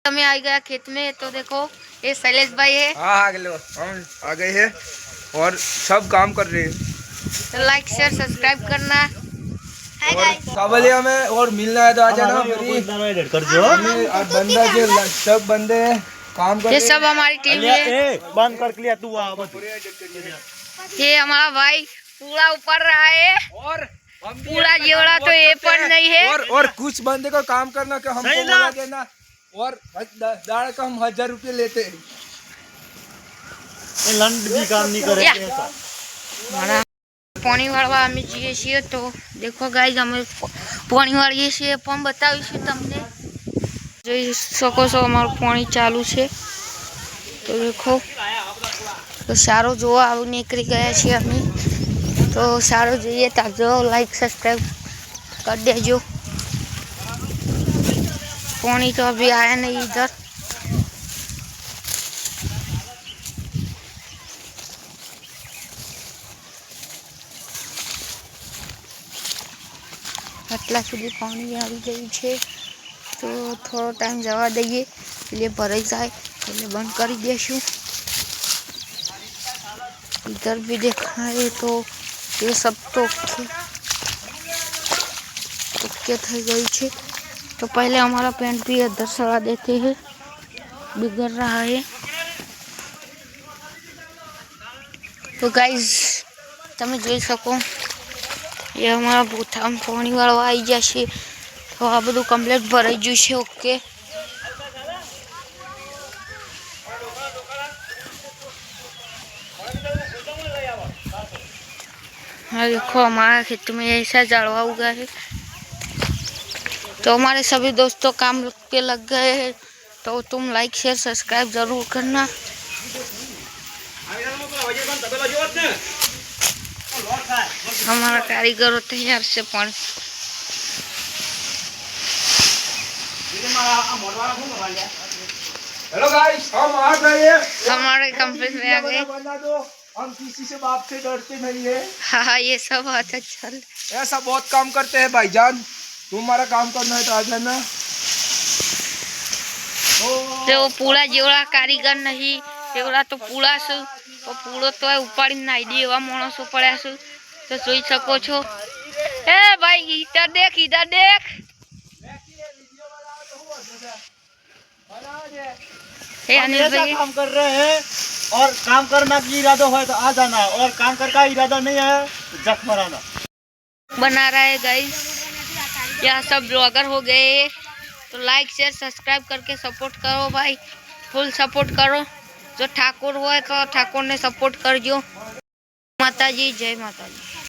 हमें आ गया खेत में, तो देखो ये शैलेश भाई है। हाँ हम आ गए हैं और सब काम कर रहे हैं। तो लाइक शेयर सब्सक्राइब करना और काबलिया में और मिलना है तो आ जाना। बंदा के सब बंदे काम कर ये रहे सब हमारी टीम है। बंद कर लिया तू। ये हमारा भाई पूरा ऊपर रहा है और पूरा जेवड़ा तो ये पर नहीं है। और कुछ बंदे को काम करना कि हमको बोला देना और दाड़ का हम 1000 रुपये लेते हैं। लंड भी काम नहीं करे। पानी वाળવા અમે જઈએ છીએ તો દેખો ગાઈઝ અમે પાણી વાળીએ છીએ પણ બતાવીશું તમને। જોઈ શકો છો અમારું પાણી ચાલુ છે તો દેખો તો સારો જોવા આવું નીકળી ગયા છીએ અમે। તો સારો જોઈએ તો લાઈક સબસ્ક્રાઈબ कर देजो। पानी तो अभी आया नहीं इधर। आटला सुधी पानी आई गई है तो थोड़ा टाइम जवा दईए એટલે ભરાઈ જાય એટલે બંધ કરી દેશું। इधर भी देखा है तो ये सब तो ओके थी गई है। तो पहले हमारा पेंट भी इधर सड़ा देते हैं, बिगड़ रहा है। तो गाइज તમે જોઈ શકો ये हमारा बूथा में पानी वाળવા आई जैसे तो आ બધું कम्प्लीट भराई गયું છે। ओके हाँ देखो हमारा खेत में ऐसा जाड़वा उगा है। तो हमारे सभी दोस्तों काम पे लग गए हैं तो तुम लाइक शेयर सब्सक्राइब जरूर करना। हमारा कारीगरों तैयार से पानी हेलो गाइस हम आ गए। हमारे कंपनी में आ गए। हम किसी से बाप से डरते नहीं है। हाँ ये सब बहुत अच्छा ऐसा बहुत काम करते हैं भाईजान। तुम्हारा काम करना है तो आ जाना। तो पूरा जेवड़ा कारीगर नहीं जेवड़ा तो पूरा सु तो पूरो तो ऊपर नाई दी एवा माणसो पड़ा सु तो જોઈ શકો છો। ए भाई इधर देख हे अनिल भाई काम कर रहे हैं और काम करना की इरादा है तो आ जाना और काम करने का इरादा नहीं है तो जख मराना। बना रहा है गाइस। यह सब ब्लॉगर हो गए तो लाइक शेयर सब्सक्राइब करके सपोर्ट करो भाई, फुल सपोर्ट करो। जो ठाकुर हो तो ठाकुर ने सपोर्ट कर जो। माता जी जय माता जी।